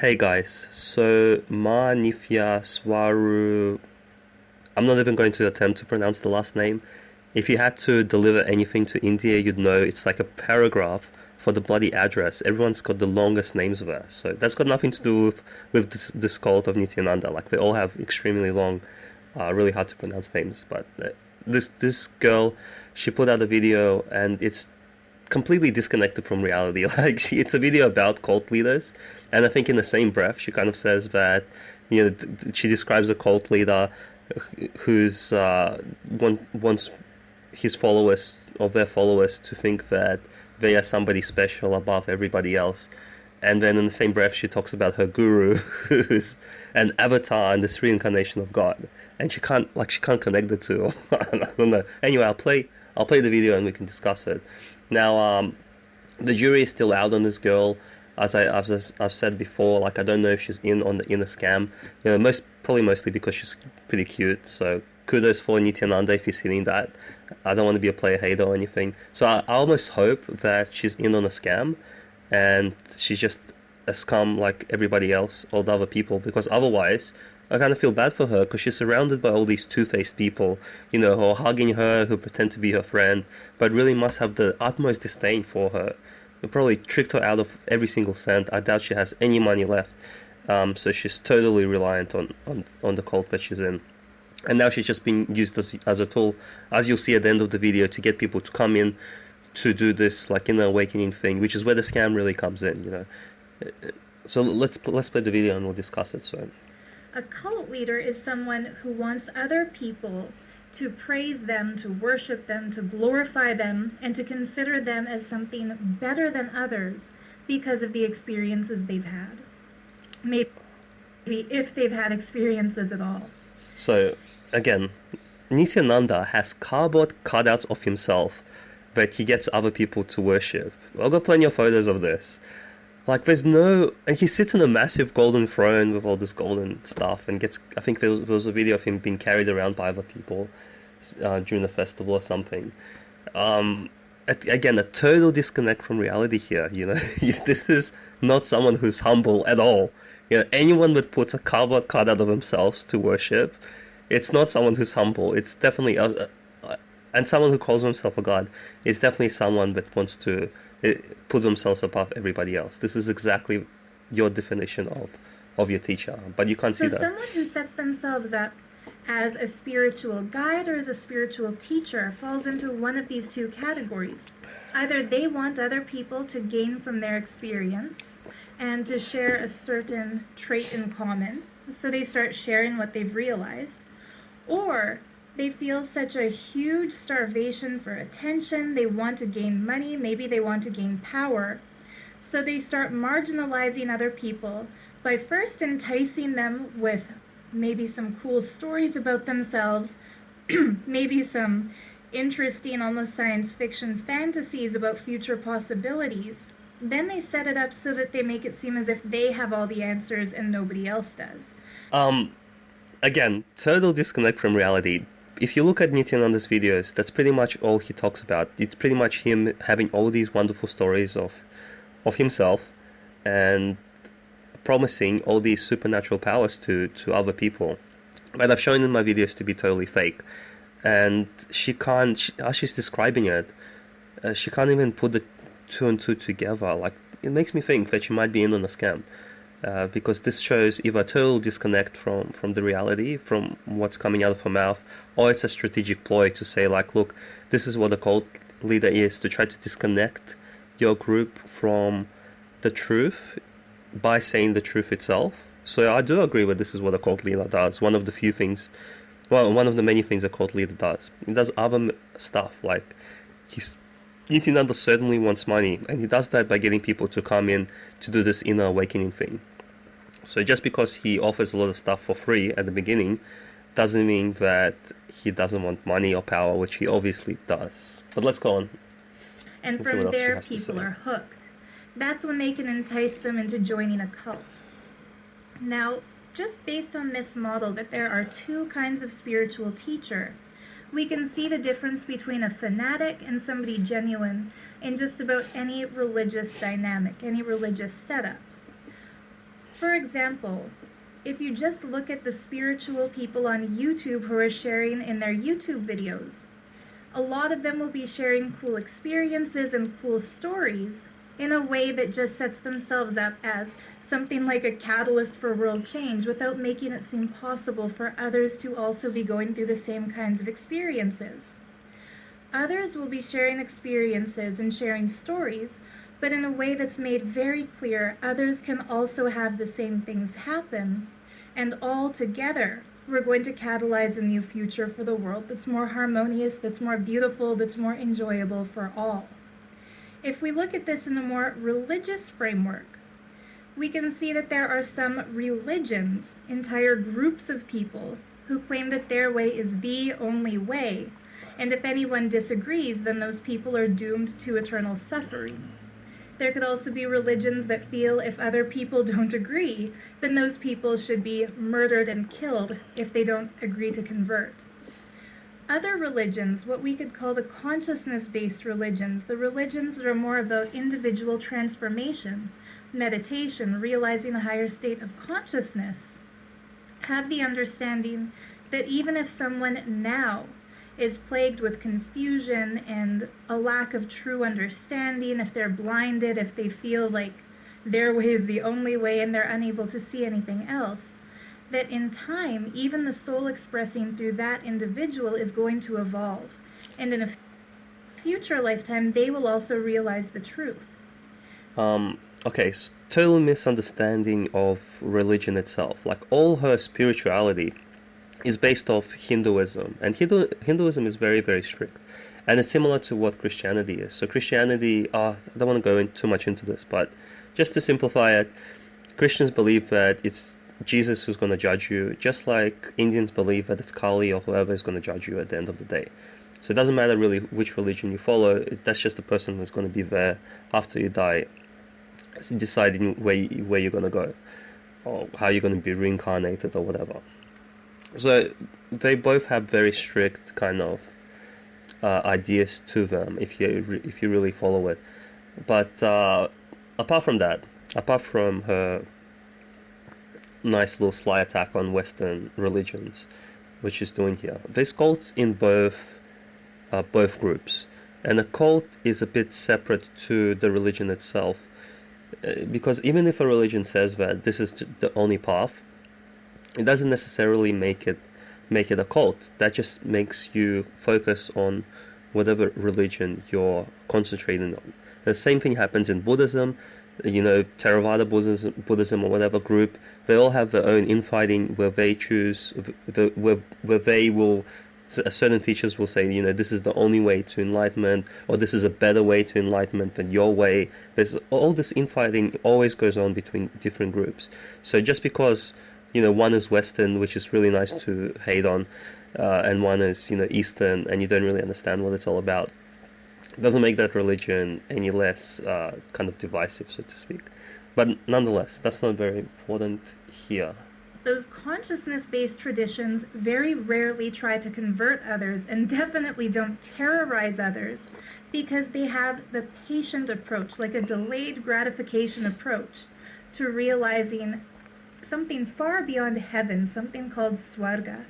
Hey guys, so Ma Nithya Swaru, I'm not even going to attempt to pronounce the last name. If you had to deliver anything to India, you'd know it's like a paragraph for the bloody address. Everyone's got the longest names of it, so that's got nothing to do with this cult of Nithyananda. Like they all have extremely long, really hard to pronounce names. But this girl, she put out a video and it's completely disconnected from reality. Like it's a video about cult leaders, and I think in the same breath she kind of says that, she describes a cult leader who's wants his followers or their followers to think that they are somebody special above everybody else. And then in the same breath she talks about her guru who's an avatar and this reincarnation of God. And she can't connect the two. I don't know. Anyway, I'll play the video and we can discuss it. Now, the jury is still out on this girl. I've said before, like I don't know if she's in a scam. Probably mostly because she's pretty cute. So kudos for Nithyananda if he's hitting that. I don't want to be a player hater or anything. So I almost hope that she's in on a scam, and she's just a scum like everybody else, all the other people. Because otherwise, I kind of feel bad for her because she's surrounded by all these two-faced people, who are hugging her, who pretend to be her friend, but really must have the utmost disdain for her. They probably tricked her out of every single cent. I doubt she has any money left. So she's totally reliant on the cult that she's in. And now she's just being used as a tool, as you'll see at the end of the video, to get people to come in to do this like inner awakening thing, which is where the scam really comes in. So let's play the video and we'll discuss it. So. A cult leader is someone who wants other people to praise them, to worship them, to glorify them, and to consider them as something better than others because of the experiences they've had. Maybe if they've had experiences at all. So, again, Nithyananda has cardboard cutouts of himself that he gets other people to worship. I've got plenty of photos of this. Like, and he sits on a massive golden throne with all this golden stuff and I think there was a video of him being carried around by other people during the festival or something. Again, a total disconnect from reality here, This is not someone who's humble at all. Anyone that puts a cardboard cutout of themselves to worship, it's not someone who's humble. It's definitely, and someone who calls himself a god is definitely someone that wants to put themselves above everybody else. This is exactly your definition of your teacher, but you can't see that. So someone who sets themselves up as a spiritual guide or as a spiritual teacher falls into one of these two categories. Either they want other people to gain from their experience and to share a certain trait in common, so they start sharing what they've realized, or they feel such a huge starvation for attention, they want to gain money, maybe they want to gain power, so they start marginalizing other people by first enticing them with maybe some cool stories about themselves, maybe some interesting, almost science fiction fantasies about future possibilities. Then they set it up so that they make it seem as if they have all the answers and nobody else does. Again, total disconnect from reality. If you look at Nithyananda's videos, that's pretty much all he talks about. It's pretty much him having all these wonderful stories of himself and promising all these supernatural powers to other people. But I've shown in my videos to be totally fake. And as she's describing it, she can't even put the two and two together. Like, it makes me think that she might be in on a scam. Because this shows either a total disconnect from the reality, from what's coming out of her mouth, or it's a strategic ploy to say, like, look, this is what a cult leader is, to try to disconnect your group from the truth by saying the truth itself. So I do agree with this is what a cult leader does. One of the many things a cult leader does. He does other stuff, like Nithyananda certainly wants money, and he does that by getting people to come in to do this inner awakening thing. So just because he offers a lot of stuff for free at the beginning doesn't mean that he doesn't want money or power, which he obviously does. But let's go on. And from there, people are hooked. That's when they can entice them into joining a cult. Now, just based on this model that there are two kinds of spiritual teacher, we can see the difference between a fanatic and somebody genuine in just about any religious dynamic, any religious setup. For example, if you just look at the spiritual people on YouTube who are sharing in their YouTube videos, a lot of them will be sharing cool experiences and cool stories in a way that just sets themselves up as something like a catalyst for world change without making it seem possible for others to also be going through the same kinds of experiences. Others will be sharing experiences and sharing stories, but in a way that's made very clear others can also have the same things happen, and all together we're going to catalyze a new future for the world that's more harmonious, that's more beautiful, that's more enjoyable for all. If we look at this in a more religious framework, we can see that there are some religions, entire groups of people, who claim that their way is the only way, and if anyone disagrees, then those people are doomed to eternal suffering. There could also be religions that feel if other people don't agree, then those people should be murdered and killed if they don't agree to convert. Other religions, what we could call the consciousness-based religions, the religions that are more about individual transformation, meditation, realizing a higher state of consciousness, have the understanding that even if someone now is plagued with confusion and a lack of true understanding, if they're blinded, if they feel like their way is the only way and they're unable to see anything else, that in time, even the soul expressing through that individual is going to evolve. And in a future lifetime, they will also realize the truth. Okay, total misunderstanding of religion itself. Like all her spirituality is based off Hinduism, and Hinduism is very, very strict, and it's similar to what Christianity is. So Christianity, I don't want to go too much into this, but just to simplify it, Christians believe that it's Jesus who's going to judge you, just like Indians believe that it's Kali or whoever is going to judge you at the end of the day. So it doesn't matter really which religion you follow, that's just the person who's going to be there after you die, deciding where you're going to go, or how you're going to be reincarnated or whatever. So they both have very strict kind of ideas to them if you really follow it. But apart from that, apart from her nice little sly attack on Western religions, which she's doing here, there's cults in both groups, and a cult is a bit separate to the religion itself, because even if a religion says that this is the only path, it doesn't necessarily make it a cult. That just makes you focus on whatever religion you're concentrating on. The same thing happens in Buddhism. Theravada Buddhism or whatever group, they all have their own infighting where they choose, where they will, certain teachers will say, this is the only way to enlightenment, or this is a better way to enlightenment than your way. There's all this infighting always goes on between different groups. So just because one is Western, which is really nice to hate on, and one is Eastern, and you don't really understand what it's all about, doesn't make that religion any less kind of divisive, so to speak. But nonetheless, that's not very important here. Those consciousness-based traditions very rarely try to convert others, and definitely don't terrorize others, because they have the patient approach, like a delayed gratification approach, to realizing something far beyond heaven, something called Swarga.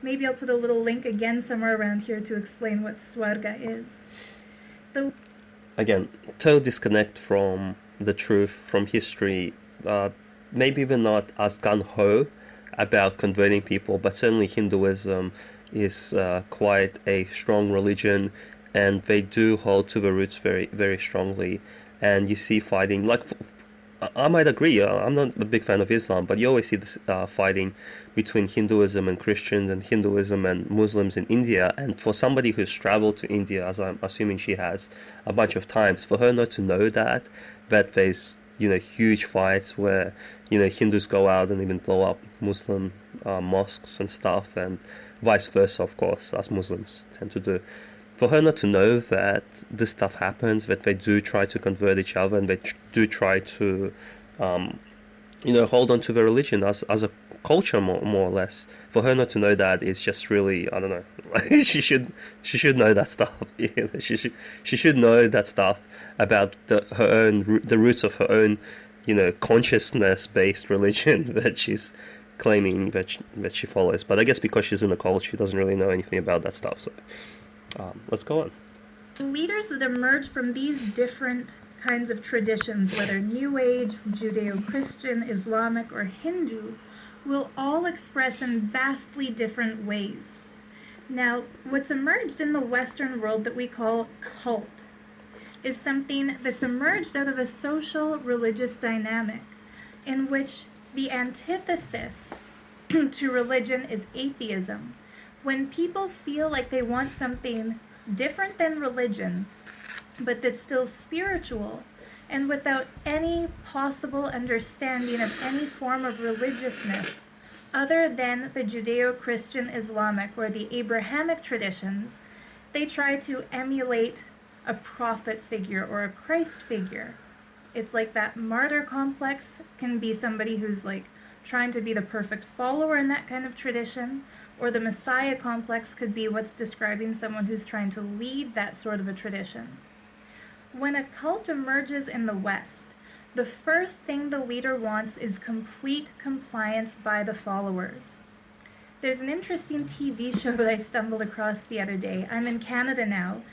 Maybe I'll put a little link again somewhere around here to explain what Swarga is. Again, total disconnect from the truth, from history. Maybe even not as gung-ho about converting people, but certainly Hinduism is quite a strong religion, and they do hold to the roots very, very strongly. And you see fighting, like, I might agree, I'm not a big fan of Islam, but you always see this fighting between Hinduism and Christians and Hinduism and Muslims in India. And for somebody who's traveled to India, as I'm assuming she has a bunch of times, for her not to know that there's huge fights where Hindus go out and even blow up Muslim mosques and stuff, and vice versa, of course, as Muslims tend to do. For her not to know that this stuff happens, that they do try to convert each other, and they do try to, hold on to the religion as a culture, more or less. For her not to know that is just really, I don't know. she should know that stuff. She should know that stuff about the roots of her own, consciousness-based religion that she's claiming that she follows. But I guess because she's in a cult, she doesn't really know anything about that stuff. So let's go on. Leaders that emerge from these different kinds of traditions, whether New Age, Judeo-Christian, Islamic, or Hindu, will all express in vastly different ways. Now, what's emerged in the Western world that we call cult is something that's emerged out of a social religious dynamic in which the antithesis to religion is atheism. When people feel like they want something different than religion, but that's still spiritual, and without any possible understanding of any form of religiousness other than the Judeo-Christian, Islamic, or the Abrahamic traditions, they try to emulate a prophet figure or a Christ figure. It's like that martyr complex can be somebody who's like trying to be the perfect follower in that kind of tradition, or the Messiah complex could be what's describing someone who's trying to lead that sort of a tradition. When a cult emerges in the West, the first thing the leader wants is complete compliance by the followers. There's an interesting TV show that I stumbled across the other day. I'm in Canada now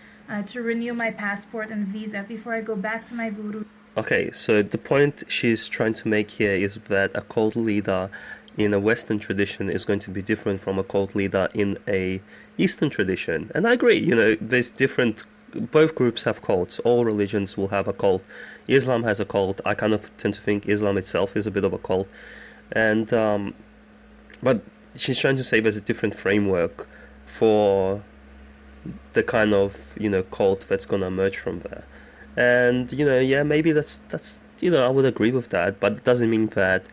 to renew my passport and visa before I go back to my guru. Okay, so the point she's trying to make here is that a cult leader in a Western tradition is going to be different from a cult leader in a Eastern tradition. And I agree, there's both groups have cults. All religions will have a cult. Islam has a cult. I kind of tend to think Islam itself is a bit of a cult. And but she's trying to say there's a different framework for the kind of cult that's going to emerge from there. And maybe that's I would agree with that, but it doesn't mean that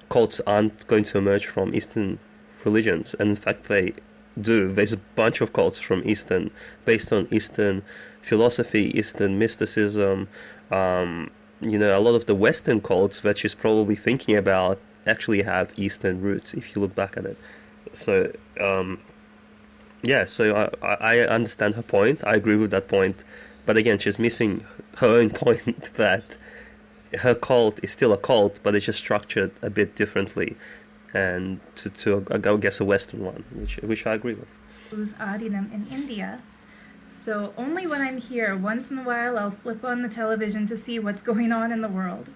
cults aren't going to emerge from Eastern religions. And in fact, they do. There's a bunch of cults from Eastern, based on Eastern philosophy, Eastern mysticism. A lot of the Western cults that she's probably thinking about actually have Eastern roots, if you look back at it. So, I understand her point. I agree with that point. But again, she's missing her own point that her cult is still a cult, but it's just structured a bit differently, and to I guess a Western one, which I agree with. Who's Adinam in India. So only when I'm here, once in a while, I'll flip on the television to see what's going on in the world.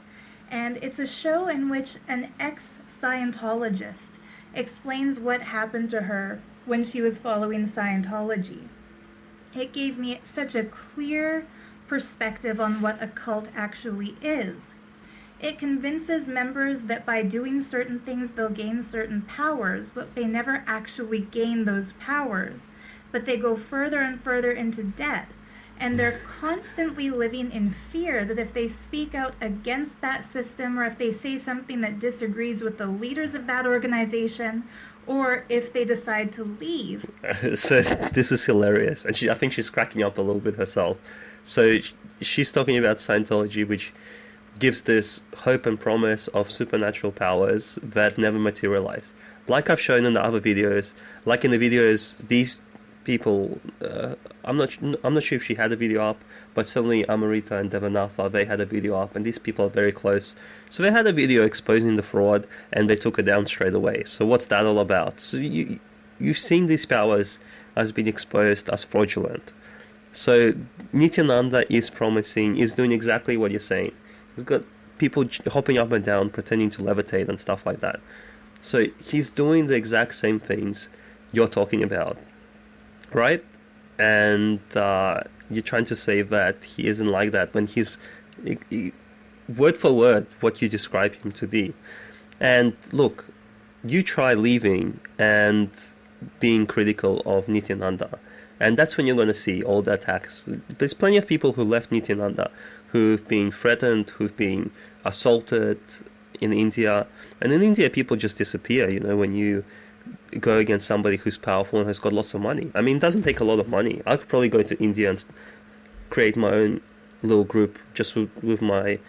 And it's a show in which an ex-Scientologist explains what happened to her when she was following Scientology. It gave me such a clear perspective on what a cult actually is. It convinces members that by doing certain things they'll gain certain powers, but they never actually gain those powers. But they go further and further into debt, and they're constantly living in fear that if they speak out against that system, or if they say something that disagrees with the leaders of that organization, or if they decide to leave. So this is hilarious, and I think she's cracking up a little bit herself. So she's talking about Scientology, which gives this hope and promise of supernatural powers that never materialize. Like I've shown in the other videos, like in the videos, these people, I'm not sure if she had a video up, but certainly Amrita and Devanatha, they had a video up, and these people are very close. So they had a video exposing the fraud, and they took it down straight away. So what's that all about? So you've seen these powers as being exposed as fraudulent. So Nithyananda is doing exactly what you're saying. He's got people hopping up and down, pretending to levitate and stuff like that. So he's doing the exact same things you're talking about, right? And you're trying to say that he isn't like that when he's word for word what you describe him to be. And look, you try leaving and being critical of Nithyananda, and that's when you're going to see all the attacks. There's plenty of people who left Nithyananda who've been threatened, who've been assaulted in India. And in India, people just disappear, when you go against somebody who's powerful and has got lots of money. I mean, it doesn't take a lot of money. I could probably go to India and create my own little group just with my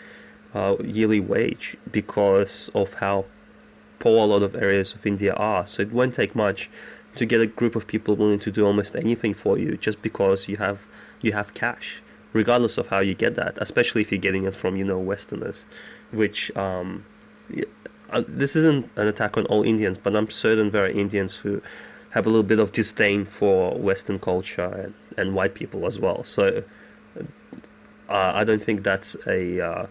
yearly wage, because of how poor a lot of areas of India are. So it won't take much to get a group of people willing to do almost anything for you, just because you have cash, regardless of how you get that, especially if you're getting it from Westerners. which this isn't an attack on all Indians, but I'm certain there are Indians who have a little bit of disdain for Western culture and white people as well. So I don't think that's a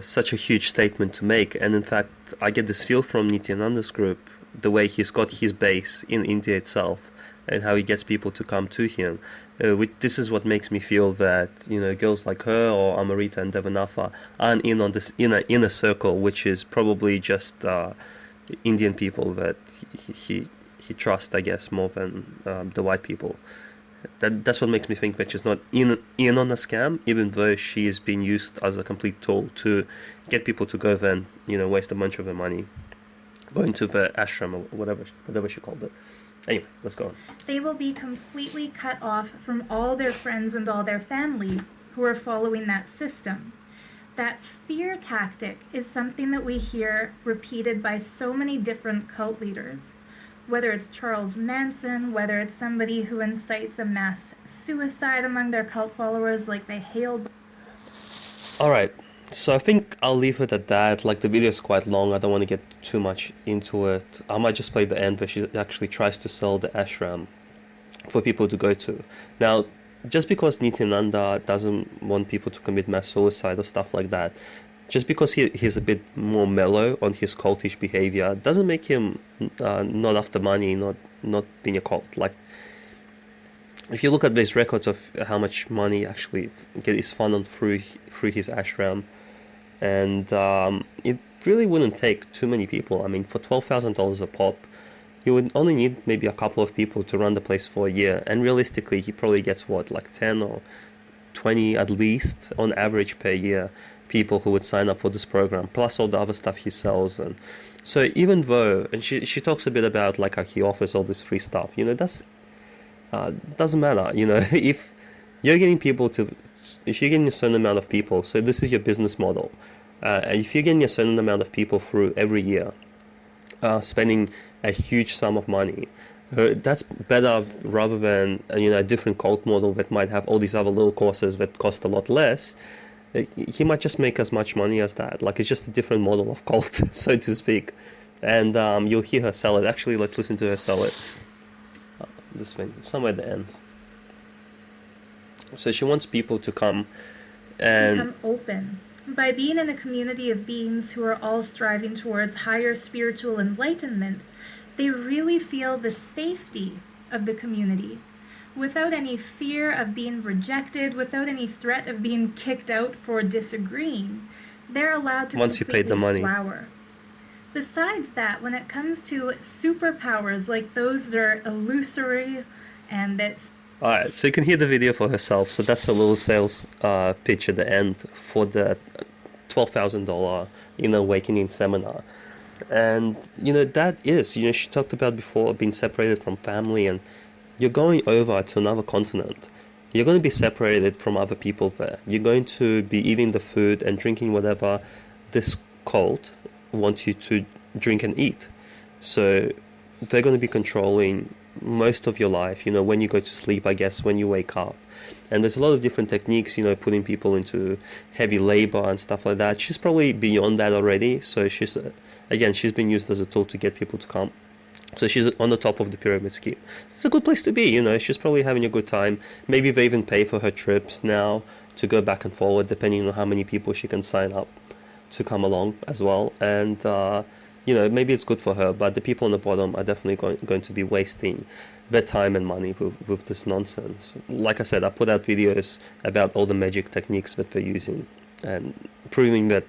such a huge statement to make. And in fact, I get this feel from Nithyananda's group, the way he's got his base in India itself and how he gets people to come to him. This is what makes me feel that, you know, girls like her or Amrita and Devanatha aren't in on this inner circle, which is probably just Indian people that he trusts, I guess, more than the white people. That's what makes me think that she's not in on a scam, even though she is being used as a complete tool to get people to go there and, you know, waste a bunch of their money going to the ashram or whatever she called it. Anyway, let's go on. They will be completely cut off from all their friends and all their family who are following that system. That fear tactic is something that we hear repeated by so many different cult leaders. Whether it's Charles Manson, whether it's somebody who incites a mass suicide among their cult followers like the Hale. Alright, so I think I'll leave it at that. Like, the video is quite long, I don't want to get too much into it. I might just play the end where she actually tries to sell the ashram for people to go to. Now, just because Nithyananda doesn't want people to commit mass suicide or stuff like that, just because he's a bit more mellow on his cultish behavior, doesn't make him not after money, not being a cult. Like, if you look at these records of how much money actually is funneled through his ashram, and it really wouldn't take too many people. I mean, for $12,000 a pop, you would only need maybe a couple of people to run the place for a year, and realistically, he probably gets like 10 or 20 at least on average per year people who would sign up for this program, plus all the other stuff he sells. And so even though, and she talks a bit about like how he offers all this free stuff, you know, that's doesn't matter, you know. If you're getting a certain amount of people, so this is your business model, and if you're getting a certain amount of people through every year, spending a huge sum of money, that's better rather than a different cult model that might have all these other little courses that cost a lot less. He might just make as much money as that. Like, it's just a different model of cult, so to speak. And you'll hear her sell it. Actually, let's listen to her sell it. This thing, somewhere at the end. So she wants people to come and become open. By being in a community of beings who are all striving towards higher spiritual enlightenment, they really feel the safety of the community. Without any fear of being rejected, without any threat of being kicked out for disagreeing, they're allowed to once you paid the money. flower. Besides that, when it comes to superpowers like those that are illusory and that... Alright, so you can hear the video for herself. So that's her little sales pitch at the end for the $12,000 awakening seminar. And that is, she talked about before being separated from family, and you're going over to another continent. You're going to be separated from other people there. You're going to be eating the food and drinking whatever this cult wants you to drink and eat. So they're going to be controlling most of your life, when you go to sleep, I guess, when you wake up. And there's a lot of different techniques, putting people into heavy labor and stuff like that. She's probably beyond that already. So she's been used as a tool to get people to come. So she's on the top of the pyramid scheme. It's a good place to be, she's probably having a good time. Maybe they even pay for her trips now to go back and forward, depending on how many people she can sign up to come along as well. And, maybe it's good for her, but the people on the bottom are definitely going to be wasting their time and money with this nonsense. Like I said, I put out videos about all the magic techniques that they're using and proving that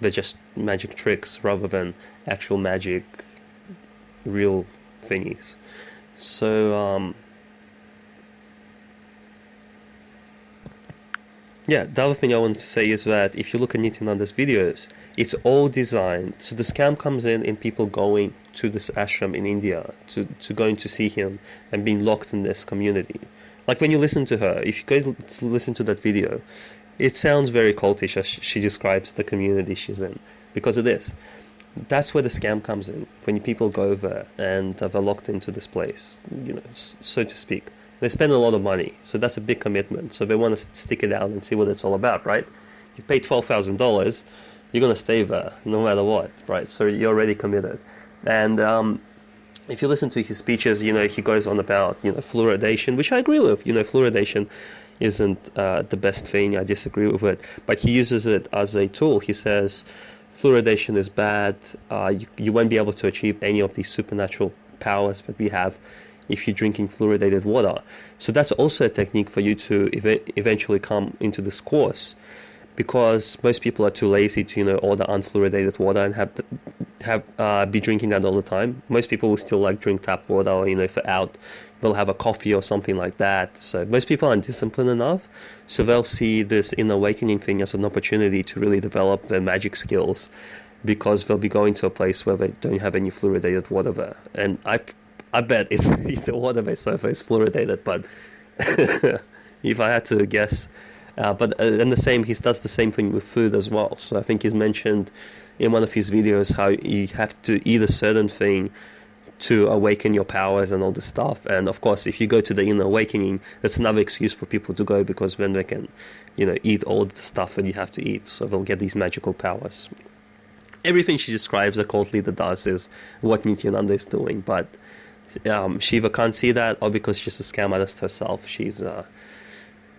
they're just magic tricks rather than actual magic, real thingies. So, yeah, the other thing I want to say is that if you look at Nithyananda's videos, it's all designed. So the scam comes in people going to this ashram in India, to going to see him and being locked in this community. Like when you listen to her, if you go to listen to that video, it sounds very cultish as she describes the community she's in, because it is. That's where the scam comes in, when people go there and they're locked into this place, so to speak. They spend a lot of money, so that's a big commitment. So they want to stick it out and see what it's all about, right? You pay $12,000, you're gonna stay there no matter what, right? So you're already committed. And if you listen to his speeches, he goes on about fluoridation, which I agree with. Fluoridation isn't the best thing. I disagree with it, but he uses it as a tool. He says fluoridation is bad. You won't be able to achieve any of these supernatural powers that we have if you're drinking fluoridated water. So that's also a technique for you to eventually come into this course, because most people are too lazy to order unfluoridated water and be drinking that all the time. Most people will still drink tap water, or if they're out, they'll have a coffee or something like that. So most people aren't disciplined enough, so they'll see this inner awakening thing as an opportunity to really develop their magic skills, because they'll be going to a place where they don't have any fluoridated water there. And I bet it's the water they serve is fluoridated, but if I had to guess. And he does the same thing with food as well. So I think he's mentioned in one of his videos how you have to eat a certain thing to awaken your powers and all this stuff. And of course, if you go to the inner awakening, that's another excuse for people to go, because then they can, eat all the stuff that you have to eat. So they'll get these magical powers. Everything she describes a cult leader does is what Nithyananda is doing, but she either can't see that, or because she's a scam artist herself, she's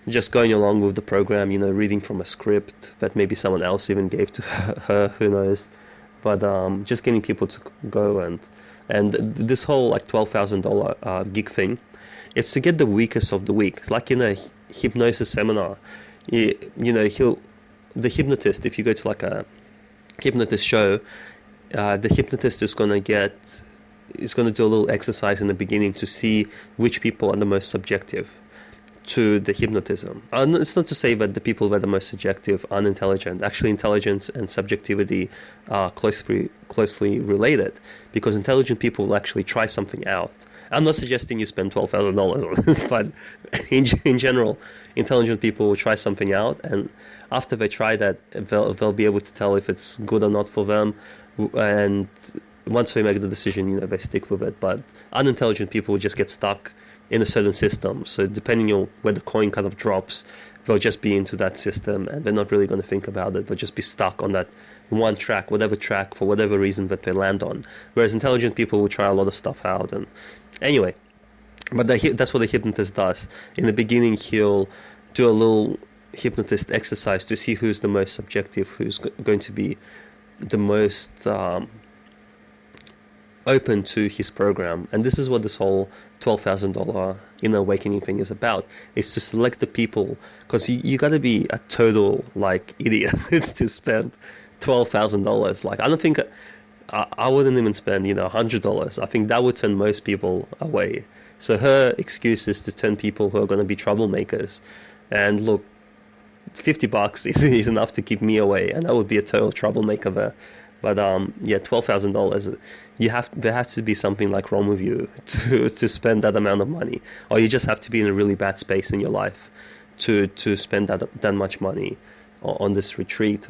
just going along with the program, reading from a script that maybe someone else even gave to her, who knows. But just getting people to go, and this whole $12,000 gig thing, it's to get the weakest of the weak. It's like in a hypnosis seminar, the hypnotist, if you go to a hypnotist show, the hypnotist is going to do a little exercise in the beginning to see which people are the most subjective to the hypnotism. It's not to say that the people that are the most subjective are unintelligent. Actually, intelligence and subjectivity are closely related, because intelligent people will actually try something out. I'm not suggesting you spend $12,000 on this, but in general, intelligent people will try something out, and after they try that, they'll be able to tell if it's good or not for them, and once they make the decision, they stick with it. But unintelligent people will just get stuck in a certain system. So depending on where the coin kind of drops, they'll just be into that system, and they're not really going to think about it. They'll just be stuck on that one track, whatever track, for whatever reason that they land on. Whereas intelligent people will try a lot of stuff out. And anyway, but that's what the hypnotist does. In the beginning, he'll do a little hypnotist exercise to see who's the most subjective, who's going to be the most open to his program. And this is what this whole $12,000 inner awakening thing is about. It's to select the people, because you got to be a total idiot to spend $12,000. I don't think I wouldn't even spend $100. I think that would turn most people away. So her excuse is to turn people who are going to be troublemakers. And look, $50 is enough to keep me away, and I would be a total troublemaker there. But $12,000, there has to be something wrong with you to spend that amount of money, or you just have to be in a really bad space in your life to spend that much money on this retreat.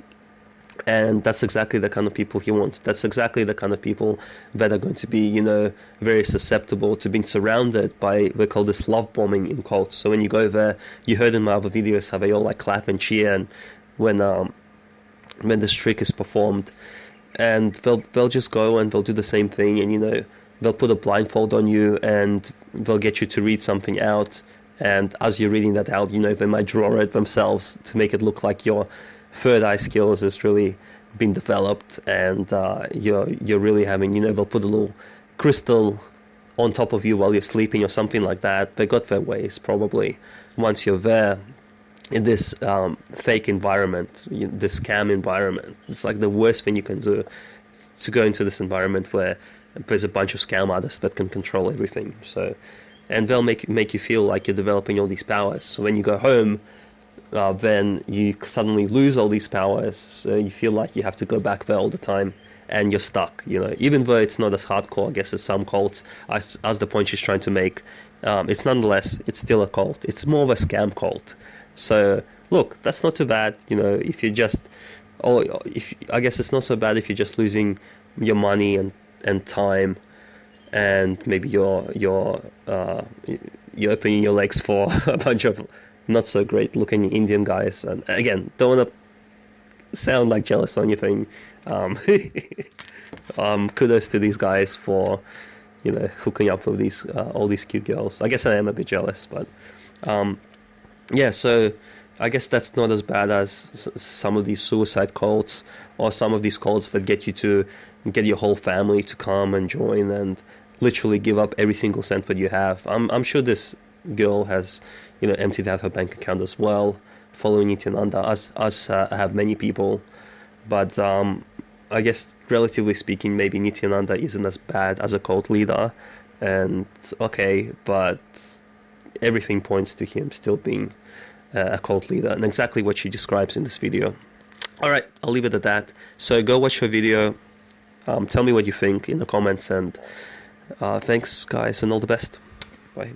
And that's exactly the kind of people he wants. That's exactly the kind of people that are going to be, very susceptible to being surrounded by, we call this love bombing in cults. So when you go there, you heard in my other videos how they all clap and cheer, and when this trick is performed, and they'll just go and they'll do the same thing, and they'll put a blindfold on you, and they'll get you to read something out, and as you're reading that out, they might draw it themselves to make it look like your third eye skills has really been developed, and you're really having, they'll put a little crystal on top of you while you're sleeping or something like that. They got their ways probably. Once you're there in this fake environment, this scam environment, it's the worst thing you can do, to go into this environment where there's a bunch of scam artists that can control everything. So, and they'll make you feel like you're developing all these powers. So when you go home, then you suddenly lose all these powers. So you feel like you have to go back there all the time, and you're stuck. Even though it's not as hardcore, I guess, as some cults, as the point she's trying to make, it's still a cult. It's more of a scam cult. So look, that's not too bad, if you just, I guess it's not so bad if you're just losing your money and time, and maybe you're opening your legs for a bunch of not so great looking Indian guys. And again, don't want to sound like jealous or anything. Kudos to these guys for, hooking up with these all these cute girls. I guess I am a bit jealous, but yeah. So I guess that's not as bad as some of these suicide cults or some of these cults that get you to get your whole family to come and join and literally give up every single cent that you have. I'm sure this girl has, emptied out her bank account as well, following Nithyananda, as have many people. But I guess relatively speaking, maybe Nithyananda isn't as bad as a cult leader, and okay, but everything points to him still being a cult leader, and exactly what she describes in this video. Alright, I'll leave it at that. So go watch her video, tell me what you think in the comments, and thanks guys, and all the best. Bye.